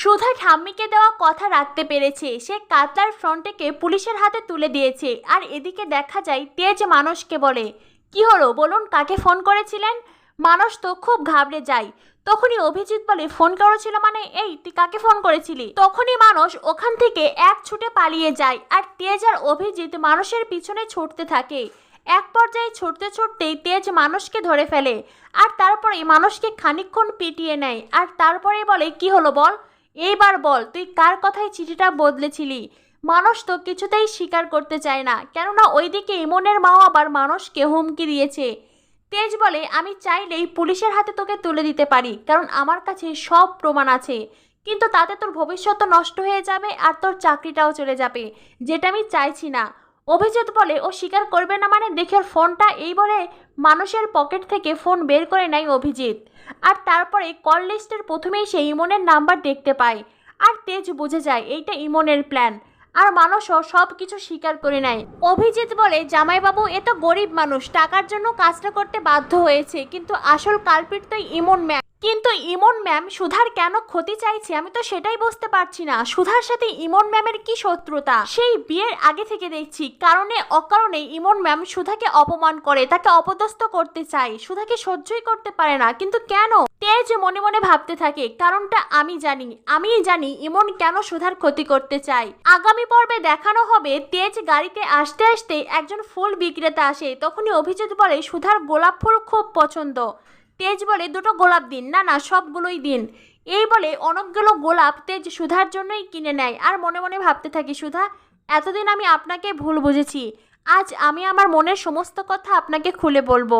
সুধা ঠাম্মিকে দেওয়া কথা রাখতে পেরেছে। সে কাতলার ফ্রন্টকে পুলিশের হাতে তুলে দিয়েছে। আর এদিকে দেখা যায় তেজ মানসকে বলে, কি হলো বলুন, কাকে ফোন করেছিলেন? মানস তো খুব ঘাবড়ে যায়। তখনই অভিজিৎ বলে, ফোন করেছিল মানে? এই তুই কাকে ফোন করেছিলি? তখনই মানস ওখান থেকে এক ছুটে পালিয়ে যায়। আর তেজ আর অভিজিৎ মানসের পিছনে ছুটতে থাকে। এক পর্যায়ে ছুটতে ছুটতেই তেজ মানসকে ধরে ফেলে। আর তারপরে মানসকে খানিকক্ষণ পিটিয়ে নেয়। আর তারপরে বলে, কি হলো বল, এইবার বল তুই কার কথায় চিঠিটা বদলেছিলি? মানস তো কিছুতেই স্বীকার করতে চায় না, কেননা ওইদিকে ইমনের মাও আবার মানসকে হুমকি দিয়েছে। তেজ বলে, আমি চাইলেই পুলিশের হাতে তোকে তুলে দিতে পারি, কারণ আমার কাছে সব প্রমাণ আছে, কিন্তু তাতে তোর ভবিষ্যৎ নষ্ট হয়ে যাবে আর তোর চাকরিটাও চলে যাবে, যেটা আমি চাইছি না। অভিজিৎ বলে, ও স্বীকার করবে না মানে? দেখি ওর ফোনটা। এই বলে মানুষের পকেট থেকে ফোন বের করে নেয় অভিজিৎ। আর তারপরে কল লিস্টের প্রথমেই সে ইমনের নাম্বার দেখতে পায়। আর তেজ বুঝে যায় এইটা ইমনের প্ল্যান। আর মানুষও সব কিছু স্বীকার করে নেয়। অভিজিৎ বলে, জামাইবাবু এ তো গরিব মানুষ, টাকার জন্য কাজটা করতে বাধ্য হয়েছে, কিন্তু আসল কালপিট তো ইমন ম্যাম। কিন্তু ইমন ম্যাম সুধার কেন ক্ষতি চাইছে আমি তো সেটাই বুঝতে পারছি না। সুধার সাথে ইমন ম্যামের কি শত্রুতা? সেই বিয়ের আগে থেকে দেখছি কারণে অকারণে ইমন ম্যাম সুধাকে অপমান করে, তাকে অপদস্থ করতে চায়, সুধাকে সহ্যই করতে পারে না। কিন্তু কেন? তেজ মনে মনে ভাবতে থাকে, কারণটা আমিই জানি ইমন কেন সুধার ক্ষতি করতে চায়। আগামী পর্বে দেখানো হবে তেজ গাড়িতে আসতে আসতে একজন ফুল বিক্রেতা আসে। তখনই অভিজিৎ বলে, সুধার গোলাপ ফুল খুব পছন্দ। তেজ বলে, দুটো গোলাপ দিন। না না, সবগুলোই দিন। এই বলে অনেকগুলো গোলাপ তেজ সুধার জন্যই কিনে নেয়। আর মনে মনে ভাবতে থাকি, সুধা, এতদিন আমি আপনাকে ভুল বুঝেছি, আজ আমি আমার মনের সমস্ত কথা আপনাকে খুলে বলবো।